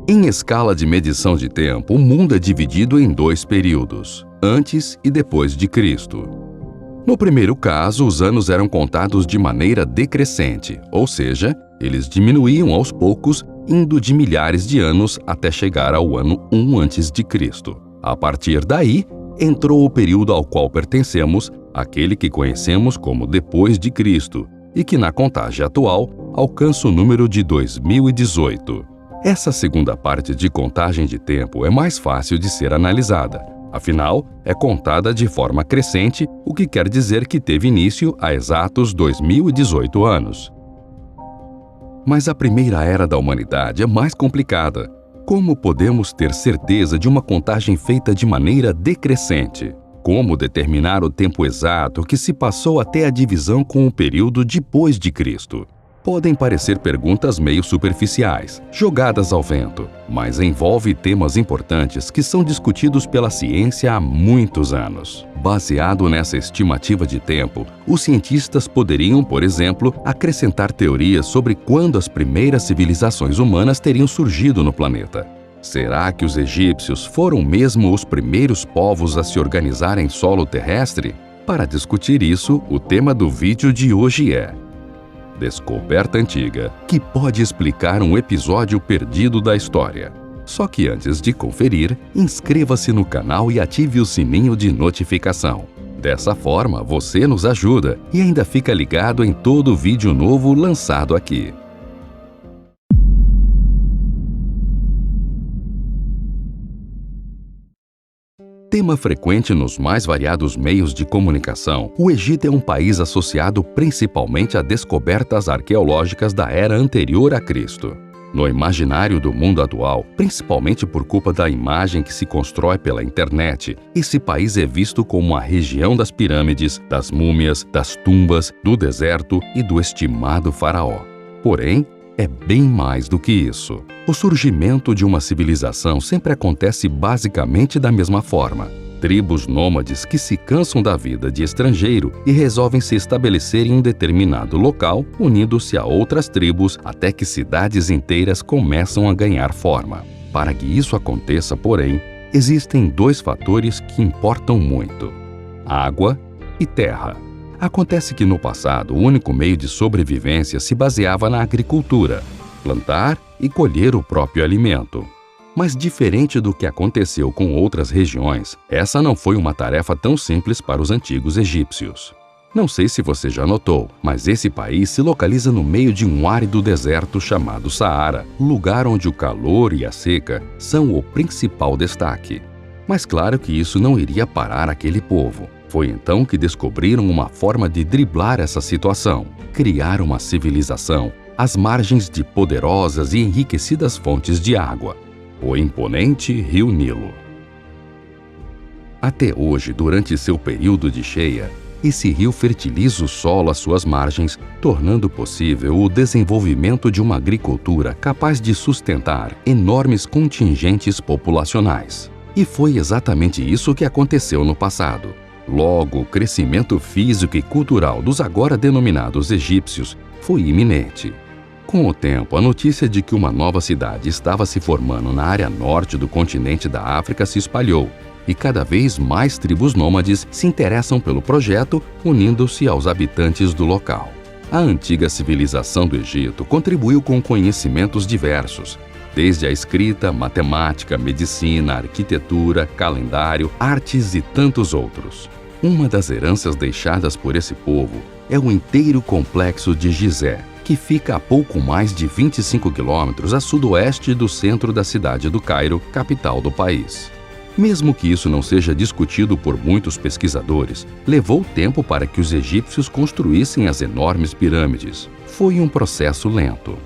Em escala de medição de tempo, o mundo é dividido em 2 períodos, antes e depois de Cristo. No primeiro caso, os anos eram contados de maneira decrescente, ou seja, eles diminuíam aos poucos, indo de milhares de anos até chegar ao ano 1 a.C. A partir daí, entrou o período ao qual pertencemos, aquele que conhecemos como depois de Cristo, e que na contagem atual alcança o número de 2018. Essa segunda parte de contagem de tempo é mais fácil de ser analisada. Afinal, é contada de forma crescente, o que quer dizer que teve início há exatos 2018 anos. Mas a primeira era da humanidade é mais complicada. Como podemos ter certeza de uma contagem feita de maneira decrescente? Como determinar o tempo exato que se passou até a divisão com o período depois de Cristo? Podem parecer perguntas meio superficiais, jogadas ao vento, mas envolve temas importantes que são discutidos pela ciência há muitos anos. Baseado nessa estimativa de tempo, os cientistas poderiam, por exemplo, acrescentar teorias sobre quando as primeiras civilizações humanas teriam surgido no planeta. Será que os egípcios foram mesmo os primeiros povos a se organizar em solo terrestre? Para discutir isso, o tema do vídeo de hoje é Descoberta Antiga, que pode explicar um episódio perdido da história. Só que antes de conferir, inscreva-se no canal e ative o sininho de notificação. Dessa forma, você nos ajuda e ainda fica ligado em todo vídeo novo lançado aqui. Tema frequente nos mais variados meios de comunicação, o Egito é um país associado principalmente a descobertas arqueológicas da era anterior a Cristo. No imaginário do mundo atual, principalmente por culpa da imagem que se constrói pela internet, esse país é visto como a região das pirâmides, das múmias, das tumbas, do deserto e do estimado faraó. Porém, é bem mais do que isso. O surgimento de uma civilização sempre acontece basicamente da mesma forma. Tribos nômades que se cansam da vida de estrangeiro e resolvem se estabelecer em um determinado local, unindo-se a outras tribos até que cidades inteiras começam a ganhar forma. Para que isso aconteça, porém, existem 2 fatores que importam muito: água e terra. Acontece que no passado, o único meio de sobrevivência se baseava na agricultura, plantar e colher o próprio alimento. Mas diferente do que aconteceu com outras regiões, essa não foi uma tarefa tão simples para os antigos egípcios. Não sei se você já notou, mas esse país se localiza no meio de um árido deserto chamado Saara, lugar onde o calor e a seca são o principal destaque. Mas claro que isso não iria parar aquele povo. Foi então que descobriram uma forma de driblar essa situação: criar uma civilização às margens de poderosas e enriquecidas fontes de água, o imponente Rio Nilo. Até hoje, durante seu período de cheia, esse rio fertiliza o solo às suas margens, tornando possível o desenvolvimento de uma agricultura capaz de sustentar enormes contingentes populacionais. E foi exatamente isso que aconteceu no passado. Logo, o crescimento físico e cultural dos agora denominados egípcios foi iminente. Com o tempo, a notícia de que uma nova cidade estava se formando na área norte do continente da África se espalhou, e cada vez mais tribos nômades se interessam pelo projeto, unindo-se aos habitantes do local. A antiga civilização do Egito contribuiu com conhecimentos diversos, desde a escrita, matemática, medicina, arquitetura, calendário, artes e tantos outros. Uma das heranças deixadas por esse povo é o inteiro complexo de Gizé, que fica a pouco mais de 25 quilômetros a sudoeste do centro da cidade do Cairo, capital do país. Mesmo que isso não seja discutido por muitos pesquisadores, levou tempo para que os egípcios construíssem as enormes pirâmides. Foi um processo lento.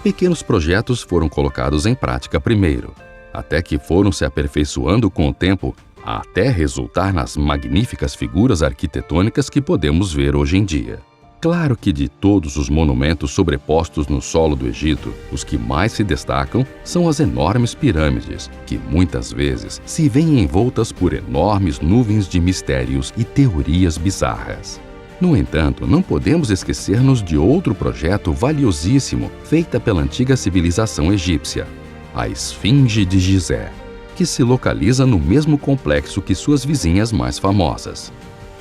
Pequenos projetos foram colocados em prática primeiro, até que foram se aperfeiçoando com o tempo, até resultar nas magníficas figuras arquitetônicas que podemos ver hoje em dia. Claro que de todos os monumentos sobrepostos no solo do Egito, os que mais se destacam são as enormes pirâmides, que muitas vezes se veem envoltas por enormes nuvens de mistérios e teorias bizarras. No entanto, não podemos esquecer-nos de outro projeto valiosíssimo feito pela antiga civilização egípcia: a Esfinge de Gizé, que se localiza no mesmo complexo que suas vizinhas mais famosas.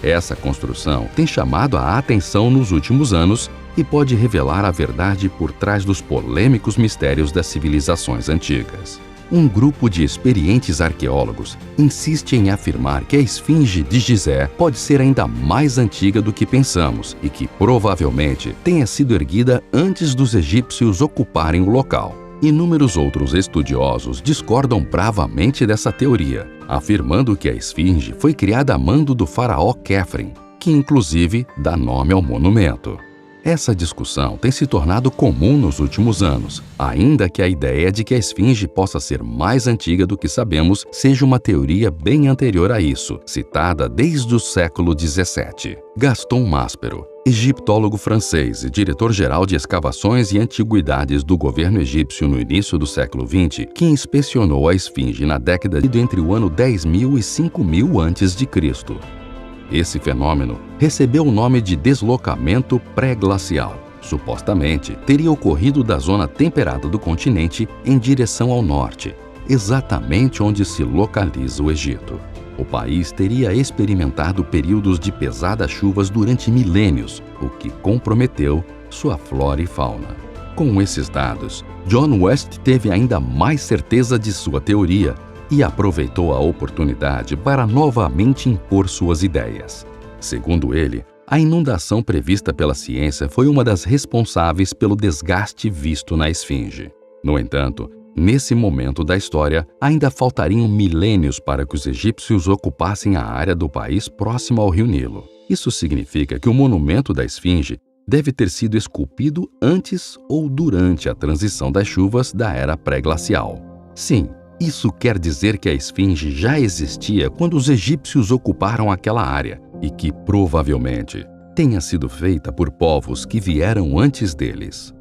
Essa construção tem chamado a atenção nos últimos anos e pode revelar a verdade por trás dos polêmicos mistérios das civilizações antigas. Um grupo de experientes arqueólogos insiste em afirmar que a Esfinge de Gizé pode ser ainda mais antiga do que pensamos e que provavelmente tenha sido erguida antes dos egípcios ocuparem o local. Inúmeros outros estudiosos discordam bravamente dessa teoria, afirmando que a Esfinge foi criada a mando do faraó Khefren, que inclusive dá nome ao monumento. Essa discussão tem se tornado comum nos últimos anos, ainda que a ideia de que a Esfinge possa ser mais antiga do que sabemos seja uma teoria bem anterior a isso, citada desde o século XVII. Gaston Maspero, egiptólogo francês e diretor-geral de escavações e antiguidades do governo egípcio no início do século XX, que inspecionou a Esfinge na década de entre o ano 10.000 e 5.000 a.C. Esse fenômeno recebeu o nome de deslocamento pré-glacial. Supostamente, teria ocorrido da zona temperada do continente em direção ao norte, exatamente onde se localiza o Egito. O país teria experimentado períodos de pesadas chuvas durante milênios, o que comprometeu sua flora e fauna. Com esses dados, John West teve ainda mais certeza de sua teoria e aproveitou a oportunidade para novamente impor suas ideias. Segundo ele, a inundação prevista pela ciência foi uma das responsáveis pelo desgaste visto na Esfinge. No entanto, nesse momento da história, ainda faltariam milênios para que os egípcios ocupassem a área do país próximo ao rio Nilo. Isso significa que o monumento da Esfinge deve ter sido esculpido antes ou durante a transição das chuvas da era pré-glacial. Sim, isso quer dizer que a Esfinge já existia quando os egípcios ocuparam aquela área e que, provavelmente, tenha sido feita por povos que vieram antes deles.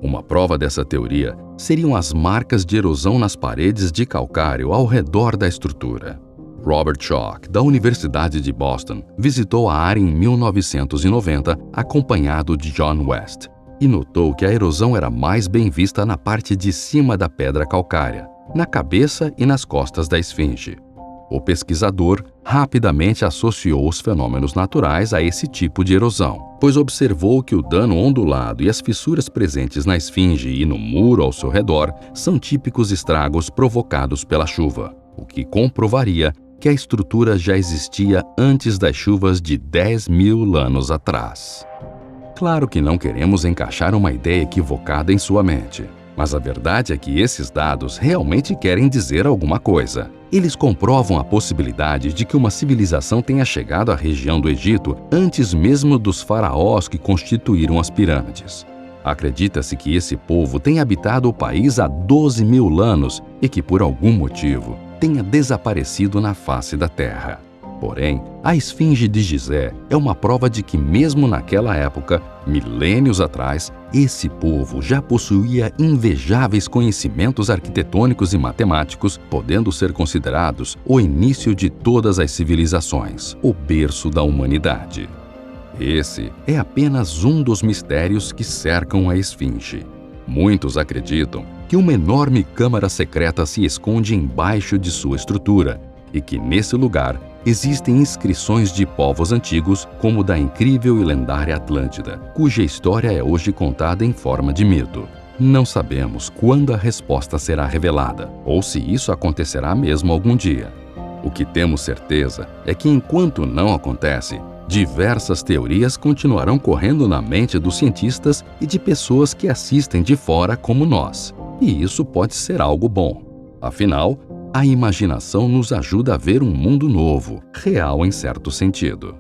Uma prova dessa teoria seriam as marcas de erosão nas paredes de calcário ao redor da estrutura. Robert Schoch, da Universidade de Boston, visitou a área em 1990 acompanhado de John West e notou que a erosão era mais bem vista na parte de cima da pedra calcária, na cabeça e nas costas da Esfinge. O pesquisador rapidamente associou os fenômenos naturais a esse tipo de erosão, pois observou que o dano ondulado e as fissuras presentes na Esfinge e no muro ao seu redor são típicos estragos provocados pela chuva, o que comprovaria que a estrutura já existia antes das chuvas de 10.000 anos atrás. Claro que não queremos encaixar uma ideia equivocada em sua mente. Mas a verdade é que esses dados realmente querem dizer alguma coisa. Eles comprovam a possibilidade de que uma civilização tenha chegado à região do Egito antes mesmo dos faraós que constituíram as pirâmides. Acredita-se que esse povo tenha habitado o país há 12.000 anos e que, por algum motivo, tenha desaparecido na face da Terra. Porém, a Esfinge de Gizé é uma prova de que, mesmo naquela época, milênios atrás, esse povo já possuía invejáveis conhecimentos arquitetônicos e matemáticos, podendo ser considerados o início de todas as civilizações, o berço da humanidade. Esse é apenas um dos mistérios que cercam a Esfinge. Muitos acreditam que uma enorme câmara secreta se esconde embaixo de sua estrutura e que, nesse lugar, existem inscrições de povos antigos, como o da incrível e lendária Atlântida, cuja história é hoje contada em forma de mito. Não sabemos quando a resposta será revelada, ou se isso acontecerá mesmo algum dia. O que temos certeza é que, enquanto não acontece, diversas teorias continuarão correndo na mente dos cientistas e de pessoas que assistem de fora como nós. E isso pode ser algo bom. Afinal, a imaginação nos ajuda a ver um mundo novo, real em certo sentido.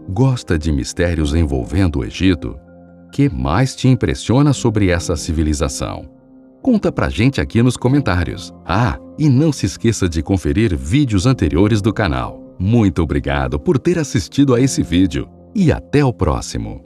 Gosta de mistérios envolvendo o Egito? Que mais te impressiona sobre essa civilização? Conta pra gente aqui nos comentários. Ah, e não se esqueça de conferir vídeos anteriores do canal. Muito obrigado por ter assistido a esse vídeo e até o próximo.